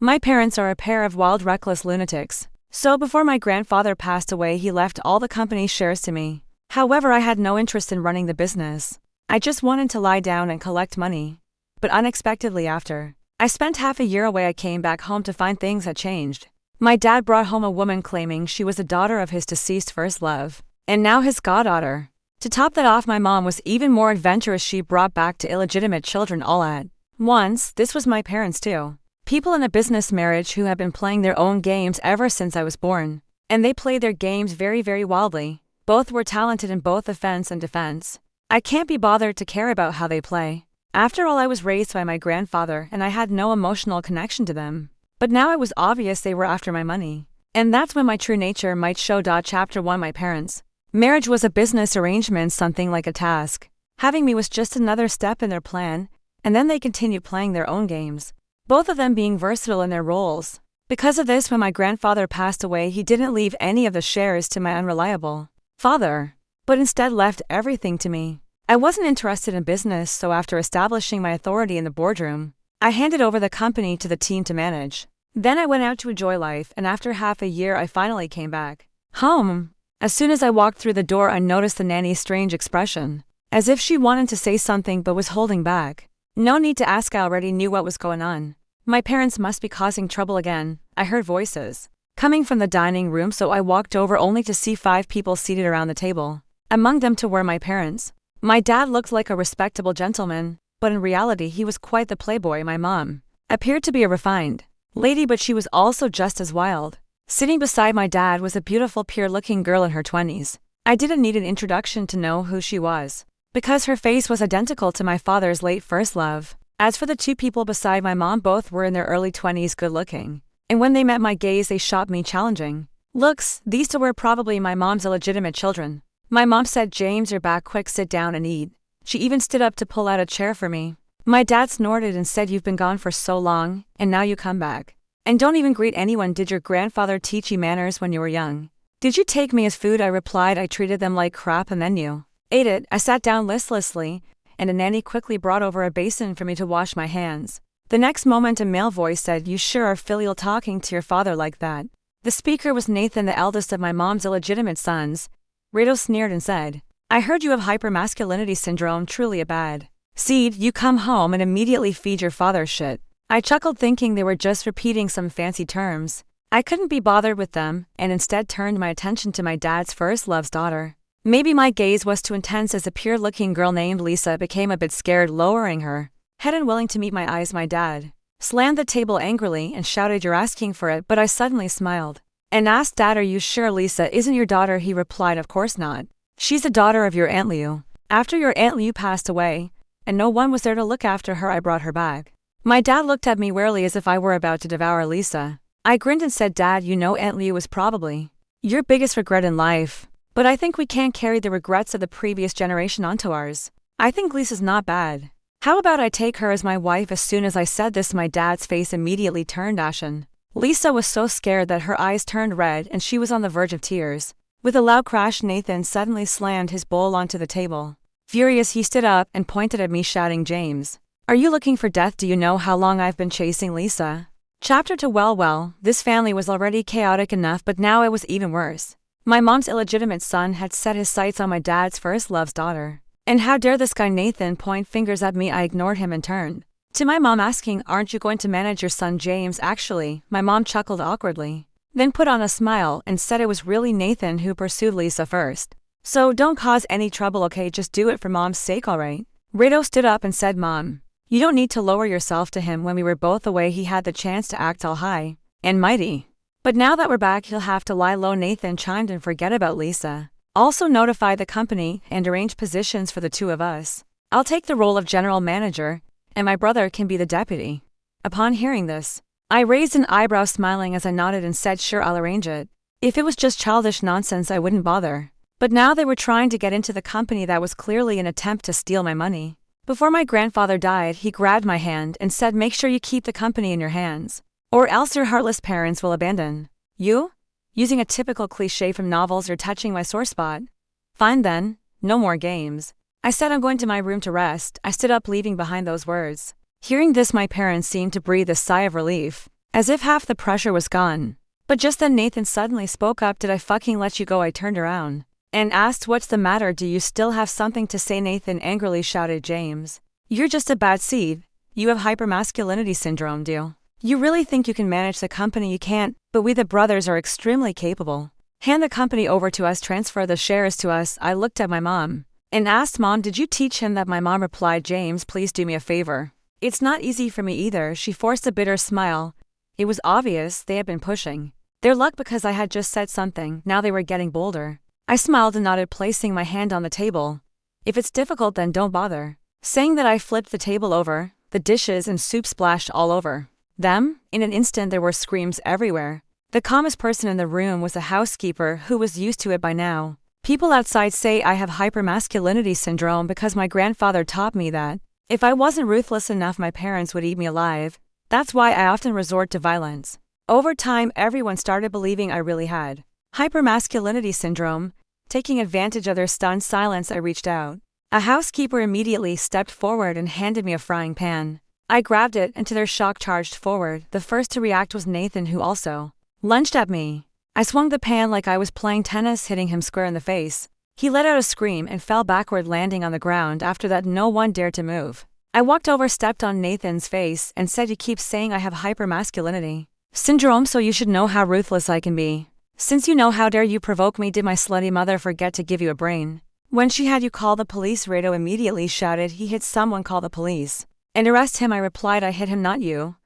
My parents are a pair of wild, reckless lunatics. So before my grandfather passed away, he left all the company's shares to me. However, I had no interest in running the business. I just wanted to lie down and collect money. But unexpectedly after I spent half a year away, I came back home to find things had changed. My dad brought home a woman claiming she was a daughter of his deceased first love, and now his goddaughter. To top that off, my mom was even more adventurous. She brought back 2 illegitimate children all at once. This was my parents too. People in a business marriage who have been playing their own games ever since I was born. And they played their games very, very wildly. Both were talented in both offense and defense. I can't be bothered to care about how they play. After all, I was raised by my grandfather and I had no emotional connection to them. But now it was obvious they were after my money. And that's when my true nature might show. Chapter 1. My parents' marriage was a business arrangement, something like a task. Having me was just another step in their plan, and then they continued playing their own games, both of them being versatile in their roles. Because of this, when my grandfather passed away, he didn't leave any of the shares to my unreliable father, but instead left everything to me. I wasn't interested in business, so after establishing my authority in the boardroom, I handed over the company to the team to manage. Then I went out to enjoy life, and after half a year I finally came back home. As soon as I walked through the door, I noticed the nanny's strange expression, as if she wanted to say something but was holding back. No need to ask, I already knew what was going on. My parents must be causing trouble again. I heard voices coming from the dining room, so I walked over only to see 5 people seated around the table. Among them were my parents. My dad looked like a respectable gentleman, but in reality he was quite the playboy. My mom appeared to be a refined lady, but she was also just as wild. Sitting beside my dad was a beautiful, pure-looking girl in her 20s. I didn't need an introduction to know who she was, because her face was identical to my father's late first love. As for the 2 people beside my mom, both were in their early 20s, good-looking. And when they met my gaze, they shot me challenging looks. These 2 were probably my mom's illegitimate children. My mom said, "James, you're back, quick, sit down and eat." She even stood up to pull out a chair for me. My dad snorted and said, "You've been gone for so long, and now you come back. And don't even greet anyone. Did your grandfather teach you manners when you were young?" "Did you take me as food?" I replied. "I treated them like crap and then you ate it." I sat down listlessly, and a nanny quickly brought over a basin for me to wash my hands. The next moment a male voice said, "You sure are filial, talking to your father like that." The speaker was Nathan, the eldest of my mom's illegitimate sons. Rado sneered and said, "I heard you have hyper-masculinity syndrome, truly a bad seed. You come home and immediately feed your father shit." I chuckled, thinking they were just repeating some fancy terms. I couldn't be bothered with them, and instead turned my attention to my dad's first love's daughter. Maybe my gaze was too intense, as a pure-looking girl named Lisa became a bit scared, lowering her head unwilling to meet my eyes. My dad slammed the table angrily and shouted, "You're asking for it," but I suddenly smiled and asked, "Dad, are you sure Lisa isn't your daughter?" He replied, "Of course not. She's the daughter of your Aunt Liu. After your Aunt Liu passed away, and no one was there to look after her, I brought her back." My dad looked at me warily as if I were about to devour Lisa. I grinned and said, "Dad, you know Aunt Liu was probably your biggest regret in life. But I think we can't carry the regrets of the previous generation onto ours. I think Lisa's not bad. How about I take her as my wife?" As soon as I said this, my dad's face immediately turned ashen. Lisa was so scared that her eyes turned red and she was on the verge of tears. With a loud crash, Nathan suddenly slammed his bowl onto the table. Furious, he stood up and pointed at me, shouting, "James, are you looking for death? Do you know how long I've been chasing Lisa?" Chapter 2. Well, this family was already chaotic enough, but now it was even worse. My mom's illegitimate son had set his sights on my dad's first love's daughter. And how dare this guy Nathan point fingers at me? I ignored him and turned to my mom, asking, "Aren't you going to manage your son James?" "Actually," my mom chuckled awkwardly, then put on a smile and said it was really Nathan who pursued Lisa first. "So don't cause any trouble, okay? Just do it for mom's sake, alright?" Rado stood up and said, "Mom, you don't need to lower yourself to him. When we were both away, he had the chance to act all high and mighty. But now that we're back, he'll have to lie low." Nathan chimed in, "Forget about Lisa. Also notify the company and arrange positions for the 2 of us. I'll take the role of general manager, and my brother can be the deputy." Upon hearing this, I raised an eyebrow, smiling as I nodded and said, "Sure, I'll arrange it. If it was just childish nonsense, I wouldn't bother." But now they were trying to get into the company. That was clearly an attempt to steal my money. Before my grandfather died, he grabbed my hand and said, "Make sure you keep the company in your hands, or else your heartless parents will abandon you." Using a typical cliche from novels, "You're touching my sore spot." "Fine then, no more games." I said, "I'm going to my room to rest." I stood up, leaving behind those words. Hearing this, my parents seemed to breathe a sigh of relief. as if half the pressure was gone. But just then Nathan suddenly spoke up. Did I fucking let you go? I turned around and asked, what's the matter? Do you still have something to say? Nathan angrily shouted, James, you're just a bad seed. You have hyper-masculinity syndrome, do you really think you can manage the company? You can't, but we the brothers are extremely capable. Hand the company over to us, transfer the shares to us. I looked at my mom and asked, Mom, did you teach him that? My mom replied, James, please do me a favor. It's not easy for me either. She forced a bitter smile. It was obvious they had been pushing their luck because I had just said something. Now they were getting bolder. I smiled and nodded, placing my hand on the table. If it's difficult, then don't bother. Saying that, I flipped the table over. The dishes and soup splashed all over them. In an instant there were screams everywhere. The calmest person in the room was a housekeeper who was used to it by now. People outside say I have hyper-masculinity syndrome because my grandfather taught me that if I wasn't ruthless enough, my parents would eat me alive. That's why I often resort to violence. Over time, everyone started believing I really had hyper-masculinity syndrome. Taking advantage of their stunned silence, I reached out. A housekeeper immediately stepped forward and handed me a frying pan. I grabbed it and to their shock charged forward. The first to react was Nathan, who also lunged at me. I swung the pan like I was playing tennis, hitting him square in the face. He let out a scream and fell backward, landing on the ground. After that, no one dared to move. I walked over, stepped on Nathan's face, and said, you keep saying I have hyper-masculinity syndrome, so you should know how ruthless I can be. Since you know, how dare you provoke me? Did my slutty mother forget to give you a brain when she had you call the police? Rado immediately shouted, he hit someone, call the police and arrest him. I replied, I hit him, not you.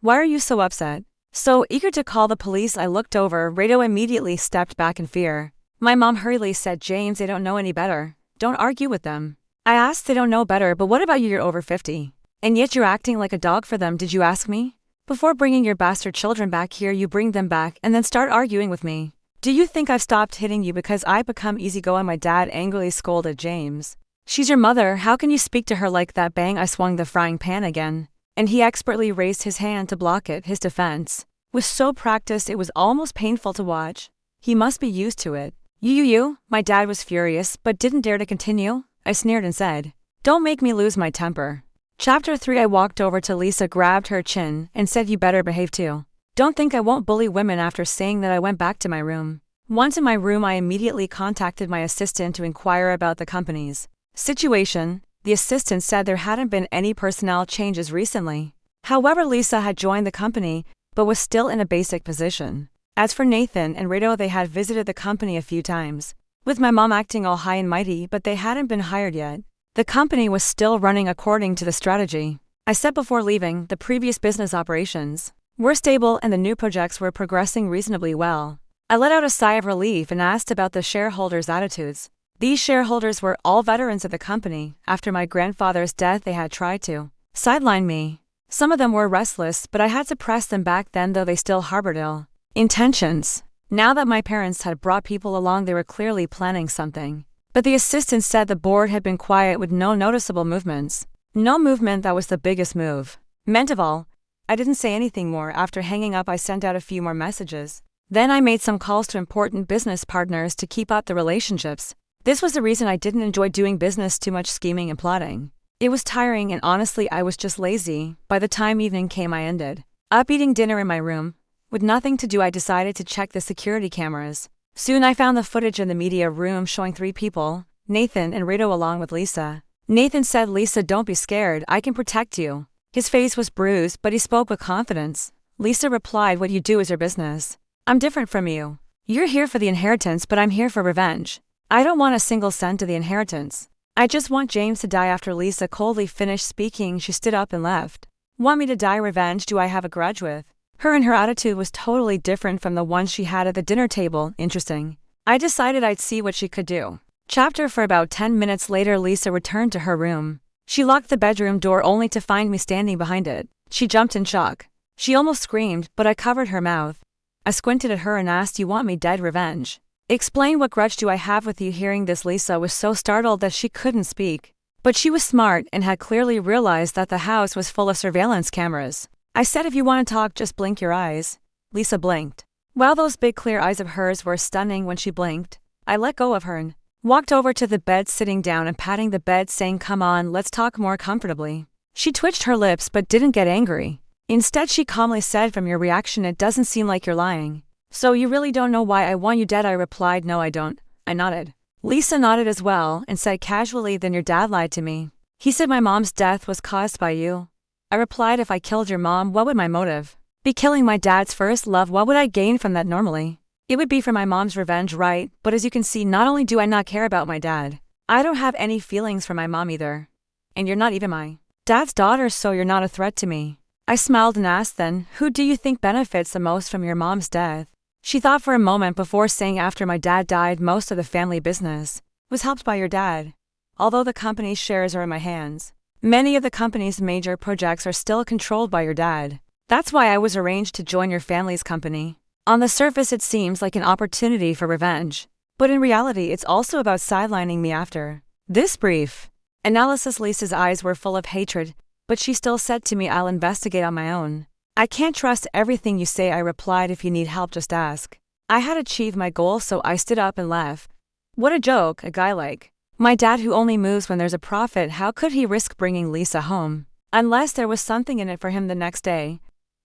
Why are you so upset? So eager to call the police. I looked over. Rado immediately stepped back in fear. My mom hurriedly said, James, they don't know any better. Don't argue with them. I asked, they don't know better, but what about you? You're over 50. And yet you're acting like a dog for them. Did you ask me? Before bringing your bastard children back here, you bring them back and then start arguing with me. Do you think I've stopped hitting you because I become easygoing? My dad angrily scolded, James, she's your mother. How can you speak to her like that? Bang, I swung the frying pan again, and he expertly raised his hand to block it. His defense was so practiced it was almost painful to watch. He must be used to it. You. My dad was furious, but didn't dare to continue. I sneered and said, don't make me lose my temper. Chapter 3. I walked over to Lisa, grabbed her chin, and said, you better behave too. Don't think I won't bully women. After saying that, I went back to my room. Once in my room, I immediately contacted my assistant to inquire about the company's situation. The assistant said there hadn't been any personnel changes recently. However, Lisa had joined the company, but was still in a basic position. As for Nathan and Rado, they had visited the company a few times, with my mom acting all high and mighty, but they hadn't been hired yet. The company was still running according to the strategy I set before leaving. The previous business operations were stable and the new projects were progressing reasonably well. I let out a sigh of relief and asked about the shareholders' attitudes. These shareholders were all veterans of the company. After my grandfather's death, they had tried to sideline me. Some of them were restless, but I had suppressed them back then, though they still harbored ill intentions. Now that my parents had brought people along, they were clearly planning something. But the assistant said the board had been quiet with no noticeable movements. No movement, that was the biggest move. Meant of all. I didn't say anything more. After hanging up, I sent out a few more messages. Then I made some calls to important business partners to keep up the relationships. This was the reason I didn't enjoy doing business, too much scheming and plotting. It was tiring, and honestly, I was just lazy. By the time evening came, I ended up eating dinner in my room. With nothing to do, I decided to check the security cameras. Soon I found the footage in the media room showing 3 people, Nathan and Rado along with Lisa. Nathan said, Lisa, don't be scared, I can protect you. His face was bruised, but he spoke with confidence. Lisa replied, what you do is your business. I'm different from you. You're here for the inheritance, but I'm here for revenge. I don't want a single cent of the inheritance. I just want James to die. After Lisa coldly finished speaking, she stood up and left. Want me to die? Revenge? Do I have a grudge with her? And her attitude was totally different from the one she had at the dinner table. Interesting. I decided I'd see what she could do. Chapter. For about 10 minutes later, Lisa returned to her room. She locked the bedroom door only to find me standing behind it. She jumped in shock. She almost screamed, but I covered her mouth. I squinted at her and asked, you want me dead? Revenge? Explain, what grudge do I have with you? Hearing this, Lisa was so startled that she couldn't speak. But she was smart and had clearly realized that the house was full of surveillance cameras. I said, if you want to talk, just blink your eyes. Lisa blinked. Wow, those big clear eyes of hers were stunning. When she blinked, I let go of her and walked over to the bed, sitting down and patting the bed, saying, come on, let's talk more comfortably. She twitched her lips but didn't get angry. Instead, she calmly said, "From your reaction, it doesn't seem like you're lying. So you really don't know why I want you dead?" I replied, "No, I don't." I nodded. Lisa nodded as well and said casually, "Then your dad lied to me. He said my mom's death was caused by you." I replied, "If I killed your mom, what would my motive be? Killing my dad's first love? What would I gain from that normally? It would be for my mom's revenge, right? But as you can see, not only do I not care about my dad, I don't have any feelings for my mom either. And you're not even my dad's daughter, so you're not a threat to me." I smiled and asked, "Then, who do you think benefits the most from your mom's death?" She thought for a moment before saying, "After my dad died, most of the family business was helped by your dad. Although the company's shares are in my hands, many of the company's major projects are still controlled by your dad. That's why I was arranged to join your family's company. On the surface, it seems like an opportunity for revenge, but in reality, it's also about sidelining me." After this brief analysis, Lisa's eyes were full of hatred, but she still said to me, "I'll investigate on my own." "I can't trust everything you say," I replied. "If you need help, just ask." I had achieved my goal, so I stood up and left. What a joke, a guy like my dad who only moves when there's a profit. How could he risk bringing Lisa home? Unless there was something in it for him. The next day,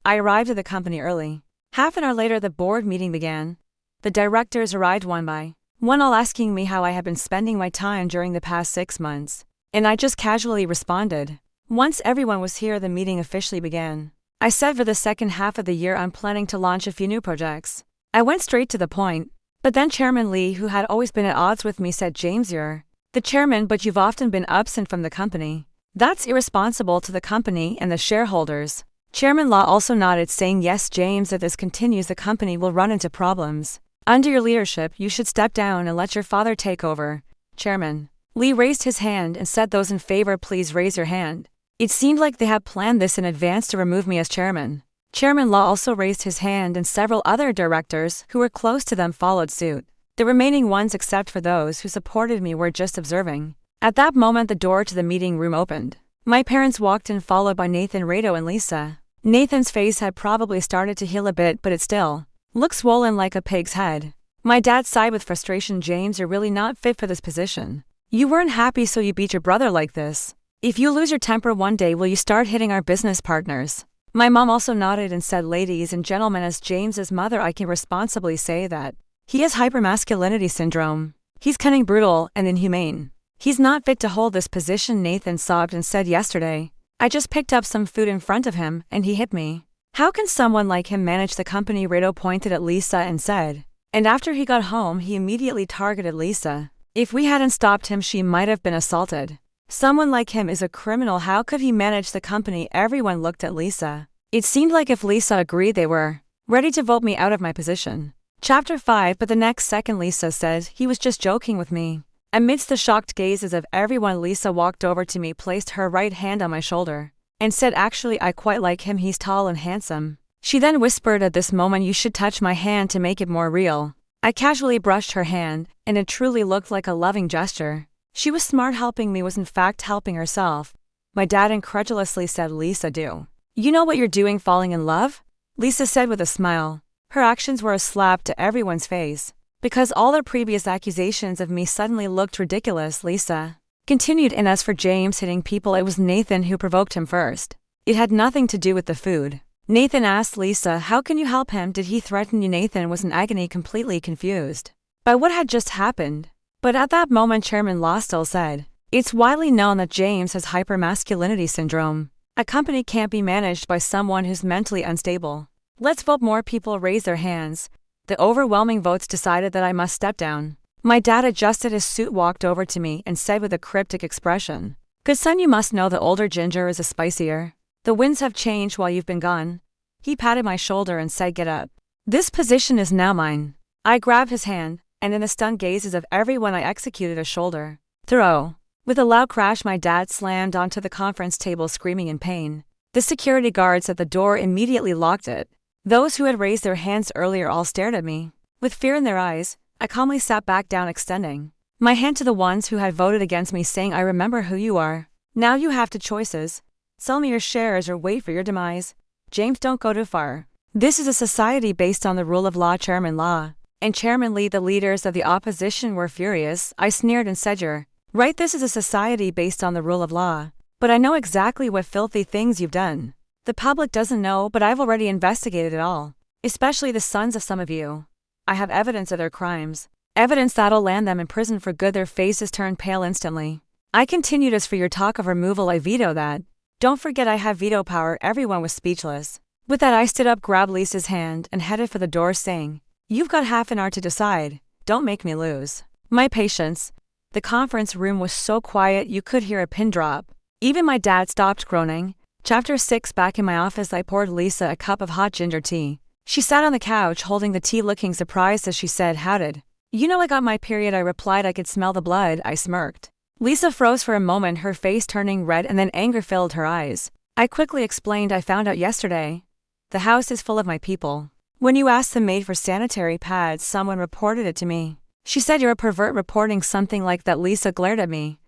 I arrived at the company early. Half an hour later, the board meeting began. The directors arrived one by one, all asking me how I had been spending my time during the past 6 months. And I just casually responded. Once everyone was here, the meeting officially began. I said for the second half of the year, I'm planning to launch a few new projects. I went straight to the point. But then Chairman Lee, who had always been at odds with me, said, "James, you're the chairman, but you've often been absent from the company. That's irresponsible to the company and the shareholders." Chairman Law also nodded, saying, "Yes, James, if this continues, the company will run into problems. Under your leadership, you should step down and let your father take over." Chairman Lee raised his hand and said, "Those in favor, please raise your hand." It seemed like they had planned this in advance to remove me as chairman. Chairman Law also raised his hand, and several other directors who were close to them followed suit. The remaining ones, except for those who supported me, were just observing. At that moment, the door to the meeting room opened. My parents walked in, followed by Nathan, Rado, and Lisa. Nathan's face had probably started to heal a bit, but it still looked swollen like a pig's head. My dad sighed with frustration. "James, you're really not fit for this position. You weren't happy, so you beat your brother like this. If you lose your temper one day, will you start hitting our business partners?" My mom also nodded and said, "Ladies and gentlemen, as James's mother, I can responsibly say that he has hyper-masculinity syndrome. He's cunning, brutal, and inhumane. He's not fit to hold this position." Nathan sobbed and said, "Yesterday, I just picked up some food in front of him, and he hit me. How can someone like him manage the company?" Rado pointed at Lisa and said, "And after he got home, he immediately targeted Lisa. If we hadn't stopped him, she might have been assaulted. Someone like him is a criminal. How could he manage the company?" Everyone looked at Lisa. It seemed like if Lisa agreed, they were ready to vote me out of my position. Chapter 5. But the next second, Lisa said, "He was just joking with me." Amidst the shocked gazes of everyone, Lisa walked over to me, placed her right hand on my shoulder, and said, "Actually, I quite like him. He's tall and handsome." She then whispered, "At this moment, you should touch my hand to make it more real." I casually brushed her hand, and it truly looked like a loving gesture. She was smart. Helping me was in fact helping herself. My dad incredulously said, "Lisa, do you know what you're doing, falling in love?" Lisa said with a smile. Her actions were a slap to everyone's face, because all their previous accusations of me suddenly looked ridiculous. Lisa continued, "And as for James hitting people, it was Nathan who provoked him first. It had nothing to do with the food." Nathan asked Lisa, "How can you help him? Did he threaten you?" Nathan was in agony, completely confused by what had just happened. But at that moment, Chairman Law still said, "It's widely known that James has hyper-masculinity syndrome. A company can't be managed by someone who's mentally unstable. Let's vote." More people raised their hands. The overwhelming votes decided that I must step down. My dad adjusted his suit, walked over to me, and said with a cryptic expression, "Good son, you must know the older ginger is a spicier. The winds have changed while you've been gone." He patted my shoulder and said, "Get up. This position is now mine." I grabbed his hand, and in the stunned gazes of everyone, I executed a shoulder throw. With a loud crash, my dad slammed onto the conference table, screaming in pain. The security guards at the door immediately locked it. Those who had raised their hands earlier all stared at me with fear in their eyes. I calmly sat back down, extending my hand to the ones who had voted against me, saying, "I remember who you are. Now you have two choices. Sell me your shares or wait for your demise. James, don't go too far. This is a society based on the rule of law." Chairman Law and Chairman Lee, the leaders of the opposition, were furious. I sneered and said, "You're right, this is a society based on the rule of law. But I know exactly what filthy things you've done. The public doesn't know, but I've already investigated it all. Especially the sons of some of you. I have evidence of their crimes. Evidence that'll land them in prison for good. Their faces turned pale instantly. I continued, as for your talk of removal, I veto that. Don't forget I have veto power. Everyone was speechless. With that, I stood up, grabbed Lisa's hand, and headed for the door, saying, "You've got half an hour to decide. Don't make me lose my patience." The conference room was so quiet you could hear a pin drop. Even my dad stopped groaning. Chapter 6. Back in my office, I poured Lisa a cup of hot ginger tea. She sat on the couch holding the tea, looking surprised as she said, "How did you know I got my period?" I replied, "I could smell the blood." I smirked. Lisa froze for a moment, her face turning red, and then anger filled her eyes. I quickly explained, "I found out yesterday. The house is full of my people. When you asked the maid for sanitary pads, someone reported it to me. She said you're a pervert reporting something like that." Lisa glared at me.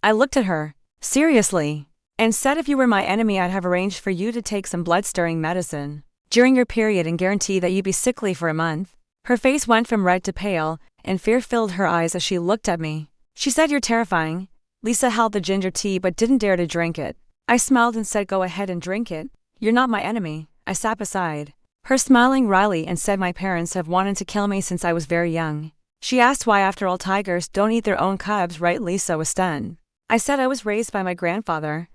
I looked at her, seriously, and said, "If you were my enemy, I'd have arranged for you to take some blood-stirring medicine during your period and guarantee that you'd be sickly for a month." Her face went from red to pale, and fear filled her eyes as she looked at me. She said, "You're terrifying." Lisa held the ginger tea but didn't dare to drink it. I smiled and said, "Go ahead and drink it. You're not my enemy." I sat beside her, smiling wryly, and said, "My parents have wanted to kill me since I was very young." She asked why, after all, tigers don't eat their own cubs, right? Lisa was stunned. I said, "I was raised by my grandfather.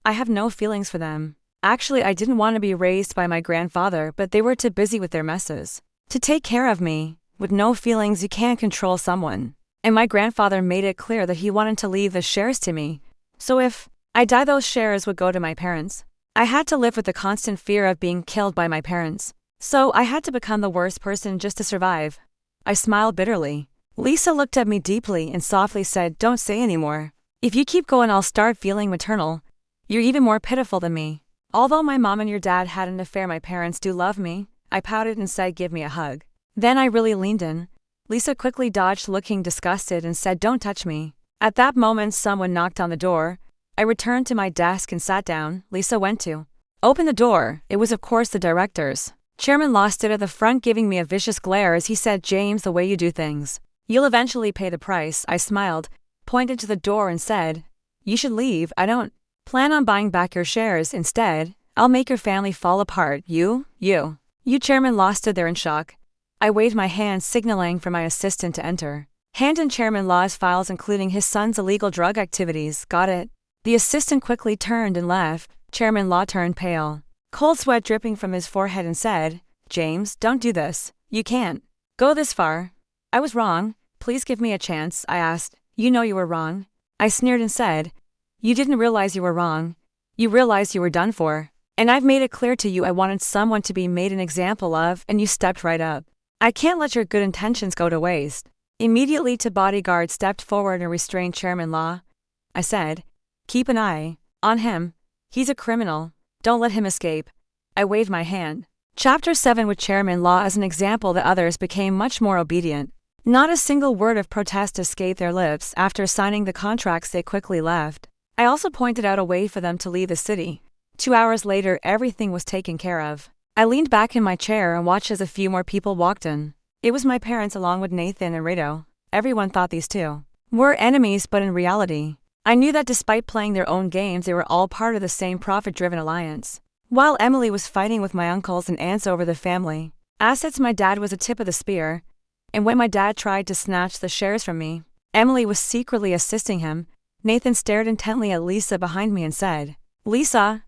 I have no feelings for them." Actually, I didn't want to be raised by my grandfather, but they were too busy with their messes to take care of me. With no feelings, you can't control someone. And my grandfather made it clear that he wanted to leave the shares to me. So if I die, those shares would go to my parents. I had to live with the constant fear of being killed by my parents. So I had to become the worst person just to survive. I smiled bitterly. Lisa looked at me deeply and softly said, "Don't say anymore. If you keep going, I'll start feeling maternal. You're even more pitiful than me." Although my mom and your dad had an affair, my parents do love me. I pouted and said, "Give me a hug." Then I really leaned in. Lisa quickly dodged, looking disgusted, and said, "Don't touch me." At that moment, someone knocked on the door. I returned to my desk and sat down. Lisa went to open the door. It was, of course, the directors. Chairman Law stood at the front, giving me a vicious glare as he said, "James, the way you do things, you'll eventually pay the price." I smiled, pointed to the door, and said, "You should leave. I don't plan on buying back your shares. Instead, I'll make your family fall apart. You. Chairman Law stood there in shock. I waved my hand, signaling for my assistant to enter. "Hand in Chairman Law's files, including his son's illegal drug activities." "Got it." The assistant quickly turned and left. Chairman Law turned pale, cold sweat dripping from his forehead, and said, "James, don't do this. You can't go this far." "I was wrong. Please give me a chance." I asked. "You know you were wrong." I sneered and said, "You didn't realize you were wrong. You realized you were done for. And I've made it clear to you I wanted someone to be made an example of, and you stepped right up. I can't let your good intentions go to waste." Immediately, two bodyguards stepped forward and restrained Chairman Law. I said, "Keep an eye on him. He's a criminal. Don't let him escape." I waved my hand. Chapter 7. With Chairman Law as an example, the others became much more obedient. Not a single word of protest escaped their lips. After signing the contracts, they quickly left. I also pointed out a way for them to leave the city. 2 hours later, everything was taken care of. I leaned back in my chair and watched as a few more people walked in. It was my parents, along with Nathan and Rado. Everyone thought these two were enemies, but in reality, I knew that despite playing their own games, they were all part of the same profit-driven alliance. While Emily was fighting with my uncles and aunts over the family assets, my dad was a tip of the spear. And when my dad tried to snatch the shares from me, Emily was secretly assisting him. Nathan stared intently at Lisa behind me and said, "Lisa,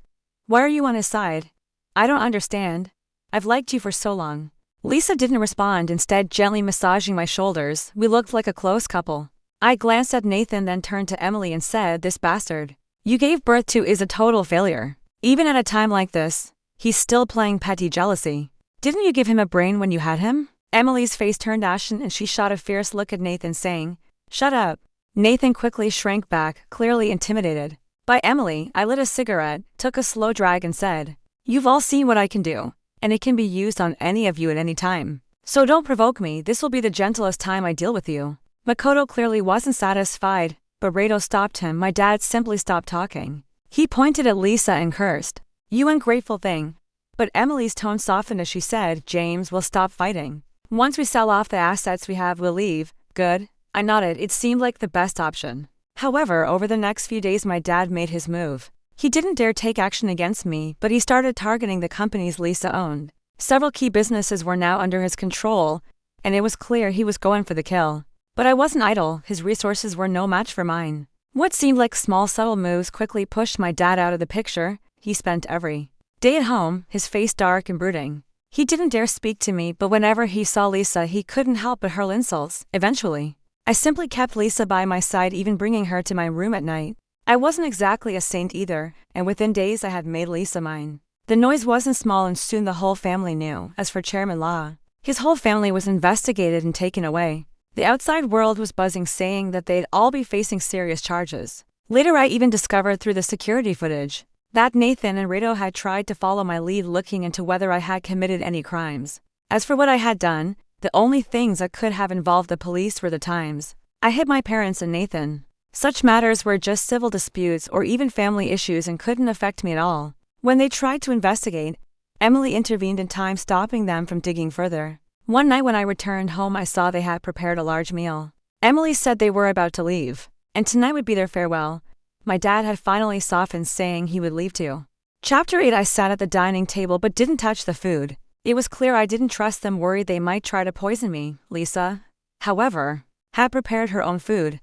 why are you on his side? I don't understand. I've liked you for so long." Lisa didn't respond, instead gently massaging my shoulders. We looked like a close couple. I glanced at Nathan, then turned to Emily and said, "This bastard you gave birth to is a total failure. Even at a time like this, he's still playing petty jealousy. Didn't you give him a brain when you had him?" Emily's face turned ashen and she shot a fierce look at Nathan, saying, "Shut up." Nathan quickly shrank back, clearly intimidated by Emily. I lit a cigarette, took a slow drag, and said, "You've all seen what I can do, and it can be used on any of you at any time. So don't provoke me. This will be the gentlest time I deal with you." Makoto clearly wasn't satisfied, but Rado stopped him. My dad simply stopped talking. He pointed at Lisa and cursed, "You ungrateful thing." But Emily's tone softened as she said, "James, we'll stop fighting. Once we sell off the assets we have, we'll leave." "Good." I nodded. It seemed like the best option. However, over the next few days, my dad made his move. He didn't dare take action against me, but he started targeting the companies Lisa owned. Several key businesses were now under his control, and it was clear he was going for the kill. But I wasn't idle, his resources were no match for mine. What seemed like small subtle moves quickly pushed my dad out of the picture. He spent every day at home, his face dark and brooding. He didn't dare speak to me, but whenever he saw Lisa he couldn't help but hurl insults. Eventually, I simply kept Lisa by my side, even bringing her to my room at night. I wasn't exactly a saint either, and within days I had made Lisa mine. The noise wasn't small and soon the whole family knew. As for Chairman Law, his whole family was investigated and taken away. The outside world was buzzing, saying that they'd all be facing serious charges. Later I even discovered through the security footage that Nathan and Rito had tried to follow my lead, looking into whether I had committed any crimes. As for what I had done, the only things that could have involved the police were the times I hid my parents and Nathan. Such matters were just civil disputes or even family issues and couldn't affect me at all. When they tried to investigate, Emily intervened in time, stopping them from digging further. One night when I returned home I saw they had prepared a large meal. Emily said they were about to leave, and tonight would be their farewell. My dad had finally softened, saying he would leave too. Chapter 8. I sat at the dining table but didn't touch the food. It was clear I didn't trust them, worried they might try to poison me. Lisa, however, had prepared her own food.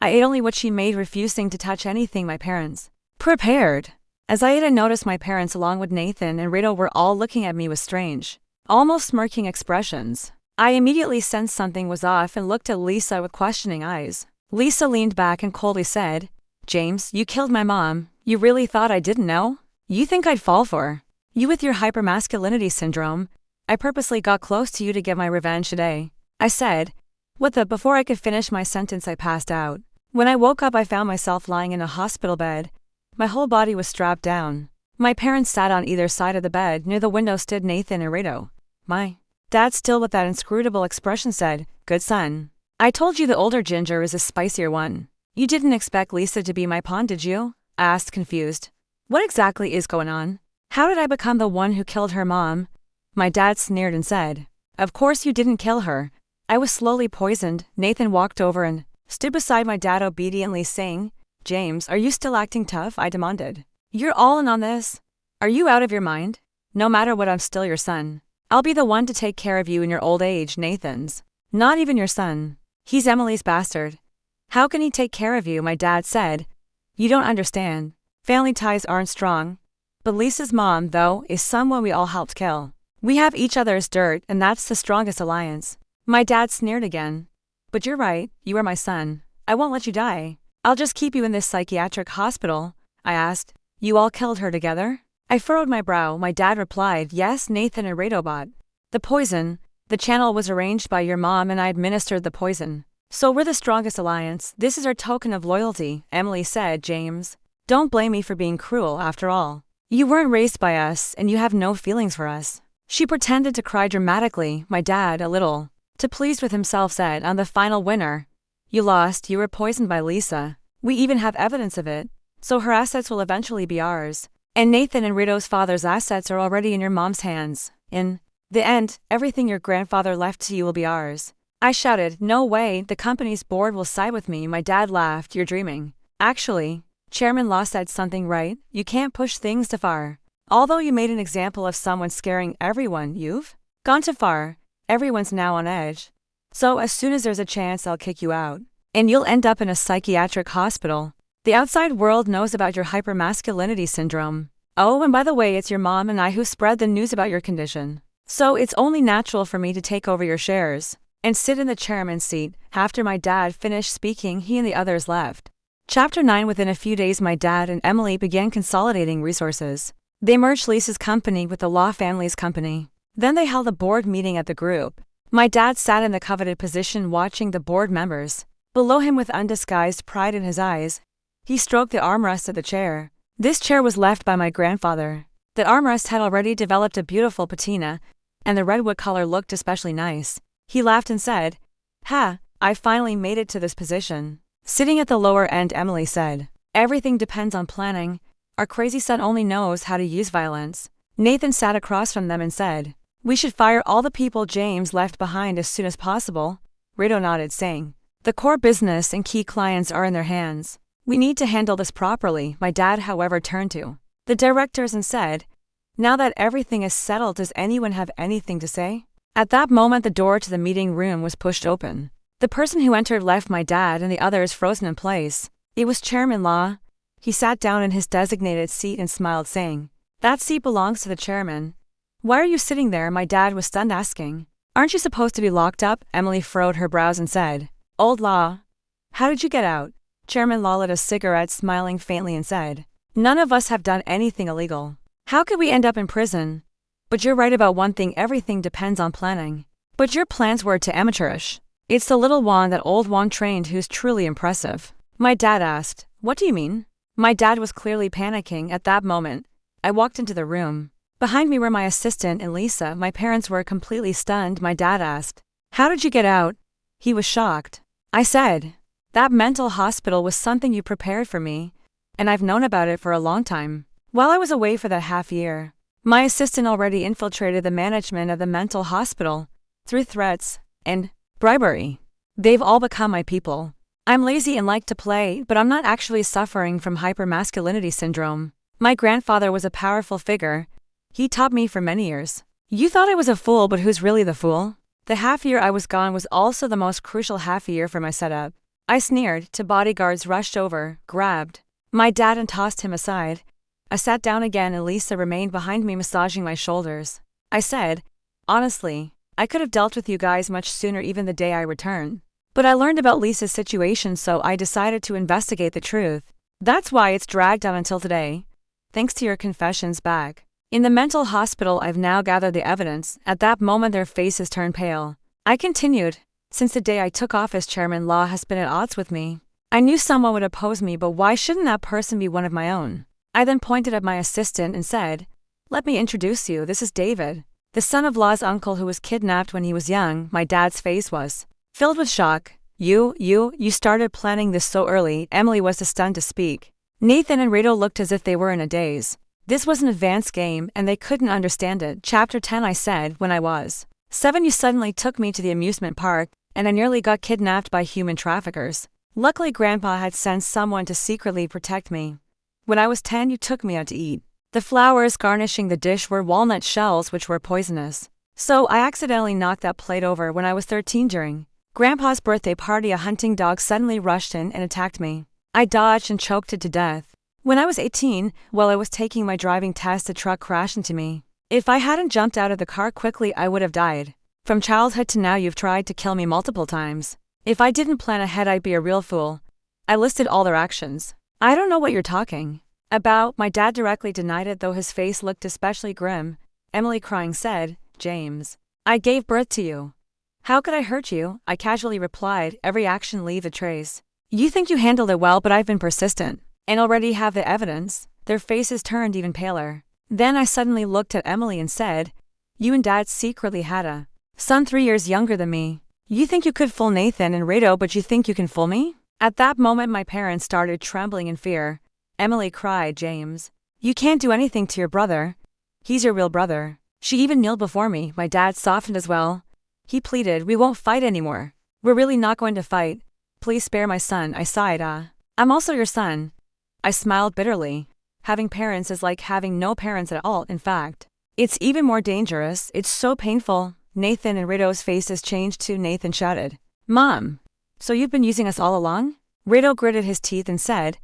I ate only what she made, refusing to touch anything my parents prepared. As I ate I noticed my parents along with Nathan and Rito were all looking at me with strange, almost smirking expressions. I immediately sensed something was off and looked at Lisa with questioning eyes. Lisa leaned back and coldly said, "James, you killed my mom. You really thought I didn't know? You think I'd fall for you with your hyper-masculinity syndrome? I purposely got close to you to get my revenge today," I said. What the? Before I could finish my sentence I passed out. When I woke up I found myself lying in a hospital bed. My whole body was strapped down. My parents sat on either side of the bed. Near the window stood Nathan and Rito. My dad, still with that inscrutable expression, said, "Good son. I told you the older ginger is a spicier one. You didn't expect Lisa to be my pawn, did you?" I asked, confused. "What exactly is going on? How did I become the one who killed her mom?" My dad sneered and said, "Of course you didn't kill her. I was slowly poisoned." Nathan walked over and stood beside my dad obediently, saying, "James, are you still acting tough?" I demanded. "You're all in on this? Are you out of your mind? No matter what, I'm still your son. I'll be the one to take care of you in your old age." Nathan's not even your son. He's Emily's bastard. "How can he take care of you?" my dad said. "You don't understand. Family ties aren't strong. But Lisa's mom, though, is someone we all helped kill. We have each other's dirt, and that's the strongest alliance." My dad sneered again. "But you're right, you are my son. I won't let you die. I'll just keep you in this psychiatric hospital." I asked, "You all killed her together?" I furrowed my brow. My dad replied, "Yes, Nathan and Rito bought the poison. The channel was arranged by your mom and I administered the poison. So we're the strongest alliance. This is our token of loyalty." Emily said, "James, don't blame me for being cruel. After all, you weren't raised by us and you have no feelings for us." She pretended to cry dramatically. My dad, a little too pleased with himself, said, "I'm the final winner. You lost. You were poisoned by Lisa. We even have evidence of it. So her assets will eventually be ours. And Nathan and Rito's father's assets are already in your mom's hands. In the end, everything your grandfather left to you will be ours." I shouted, "No way, the company's board will side with me." My dad laughed. "You're dreaming. Actually, Chairman Law said something right. You can't push things too far. Although you made an example of someone scaring everyone, you've gone too far. Everyone's now on edge. So as soon as there's a chance I'll kick you out. And you'll end up in a psychiatric hospital. The outside world knows about your hyper-masculinity syndrome. Oh, and by the way, it's your mom and I who spread the news about your condition. So it's only natural for me to take over your shares and sit in the chairman's seat." After my dad finished speaking, he and the others left. Chapter 9. Within a few days my dad and Emily began consolidating resources. They merged Lisa's company with the Law family's company. Then they held a board meeting at the group. My dad sat in the coveted position watching the board members. Below him, with undisguised pride in his eyes, he stroked the armrest of the chair. This chair was left by my grandfather. The armrest had already developed a beautiful patina, and the redwood color looked especially nice. He laughed and said, "Ha, I finally made it to this position." Sitting at the lower end, Emily said, "Everything depends on planning. Our crazy son only knows how to use violence." Nathan sat across from them and said, "We should fire all the people James left behind as soon as possible." Rito nodded, saying, "The core business and key clients are in their hands. We need to handle this properly. My dad, however, turned to the directors and said, now that everything is settled, does anyone have anything to say? At that moment, the door to the meeting room was pushed open. The person who entered left my dad and the others frozen in place. It was Chairman Law. He sat down in his designated seat and smiled, saying, that seat belongs to the chairman. Why are you sitting there? My dad was stunned, asking. Aren't you supposed to be locked up? Emily furrowed her brows and said, Old Law. How did you get out? Chairman Law lit a cigarette, smiling faintly, and said, none of us have done anything illegal. How could we end up in prison? But you're right about one thing, everything depends on planning. But your plans were too amateurish. It's the little Juan that old Juan trained who's truly impressive. My dad asked, what do you mean? My dad was clearly panicking at that moment. I walked into the room. Behind me were my assistant and Lisa. My parents were completely stunned. My dad asked, how did you get out? He was shocked. I said, that mental hospital was something you prepared for me, and I've known about it for a long time. While I was away for that half year, my assistant already infiltrated the management of the mental hospital through threats and bribery. They've all become my people. I'm lazy and like to play, but I'm not actually suffering from hyper-masculinity syndrome. My grandfather was a powerful figure. He taught me for many years. You thought I was a fool, but who's really the fool? The half year I was gone was also the most crucial half year for my setup. I sneered till bodyguards rushed over, grabbed my dad and tossed him aside. I sat down again and Lisa remained behind me, massaging my shoulders. I said, honestly, I could have dealt with you guys much sooner, even the day I returned. But I learned about Lisa's situation, so I decided to investigate the truth. That's why it's dragged on until today. Thanks to your confessions back in the mental hospital, I've now gathered the evidence. At that moment, their faces turned pale. I continued, since the day I took office, Chairman Law has been at odds with me. I knew someone would oppose me, but why shouldn't that person be one of my own? I then pointed at my assistant and said, let me introduce you, this is David, the son of Law's uncle who was kidnapped when he was young. My dad's face was filled with shock. You started planning this so early. Emily was too stunned to speak. Nathan and Rado looked as if they were in a daze. This was an advanced game and they couldn't understand it. Chapter 10. I said, when I was 7, you suddenly took me to the amusement park and I nearly got kidnapped by human traffickers. Luckily, Grandpa had sent someone to secretly protect me. When I was 10, you took me out to eat. The flowers garnishing the dish were walnut shells, which were poisonous. So I accidentally knocked that plate over. When I was 13, during Grandpa's birthday party, a hunting dog suddenly rushed in and attacked me. I dodged and choked it to death. When I was 18, while I was taking my driving test, a truck crashed into me. If I hadn't jumped out of the car quickly, I would have died. From childhood to now, you've tried to kill me multiple times. If I didn't plan ahead, I'd be a real fool. I listed all their actions. I don't know what you're talking about. My dad directly denied it, though his face looked especially grim. Emily, crying, said, James, I gave birth to you. How could I hurt you? I casually replied, every action leaves a trace. You think you handled it well, but I've been persistent and already have the evidence. Their faces turned even paler. Then I suddenly looked at Emily and said, you and Dad secretly had a son 3 years younger than me. You think you could fool Nathan and Rado, but you think you can fool me? At that moment, my parents started trembling in fear. Emily cried, James, you can't do anything to your brother. He's your real brother. She even kneeled before me. My dad softened as well. He pleaded, we won't fight anymore. We're really not going to fight. Please spare my son. I sighed, I'm also your son. I smiled bitterly. Having parents is like having no parents at all. In fact, it's even more dangerous. It's so painful. Nathan and Rado's faces changed too. Nathan shouted, Mom, so you've been using us all along? Rado gritted his teeth and said,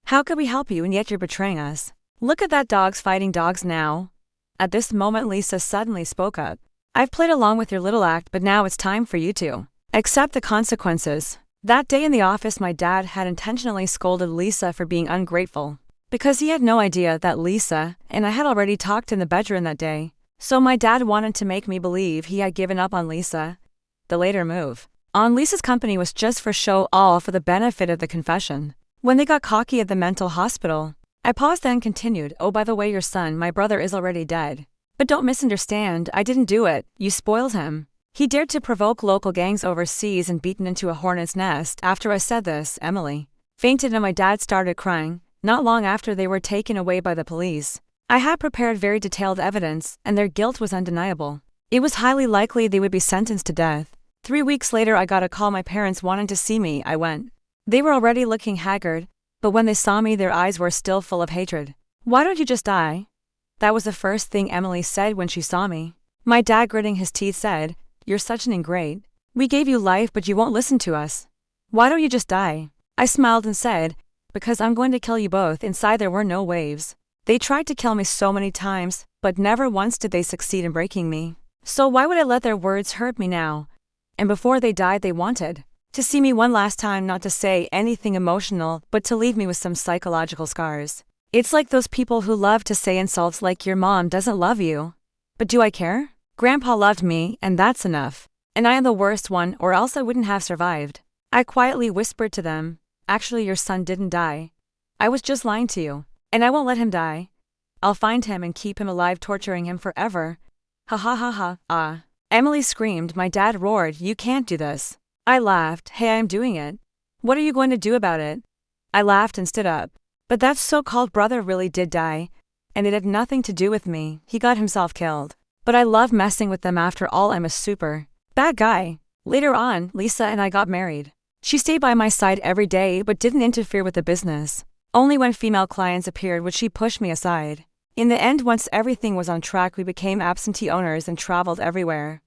how could we help you and yet you're betraying us? Look at that, dogs fighting dogs now. At this moment, Lisa suddenly spoke up. I've played along with your little act, but now it's time for you to accept the consequences. That day in the office, my dad had intentionally scolded Lisa for being ungrateful, because he had no idea that Lisa and I had already talked in the bedroom that day. So my dad wanted to make me believe he had given up on Lisa. The later move on Lisa's company was just for show, all for the benefit of the confession. When they got cocky at the mental hospital, I paused then continued, oh, by the way, your son, my brother, is already dead. But don't misunderstand, I didn't do it. You spoiled him. He dared to provoke local gangs overseas and beaten into a hornet's nest. After I said this, Emily fainted and my dad started crying. Not long after, they were taken away by the police. I had prepared very detailed evidence, and their guilt was undeniable. It was highly likely they would be sentenced to death. 3 weeks later, I got a call. My parents wanted to see me. I went. They were already looking haggard. but when they saw me, their eyes were still full of hatred. "Why don't you just die?" That was the first thing Emily said when she saw me. My dad, gritting his teeth, said, "You're such an ingrate. We gave you life, but you won't listen to us. Why don't you just die?" I smiled and said, "Because I'm going to kill you both." Inside there were no waves. They tried to kill me so many times, but never once did they succeed in breaking me. So why would I let their words hurt me now? And before they died, they wanted to see me one last time, not to say anything emotional, but to leave me with some psychological scars. It's like those people who love to say insults like "your mom doesn't love you." But do I care? Grandpa loved me, and that's enough. And I am the worst one, or else I wouldn't have survived. I quietly whispered to them, "Actually, your son didn't die. I was just lying to you. And I won't let him die. I'll find him and keep him alive, torturing him forever. Ha ha ha ha, ah." Emily screamed. My dad roared, "You can't do this." I laughed. "Hey, I am doing it. What are you going to do about it?" I laughed and stood up. But that so-called brother really did die, and it had nothing to do with me. He got himself killed. But I love messing with them. After all, I'm a super bad guy. Later on, Lisa and I got married. She stayed by my side every day but didn't interfere with the business. Only when female clients appeared would she push me aside. In the end, once everything was on track, we became absentee owners and traveled everywhere.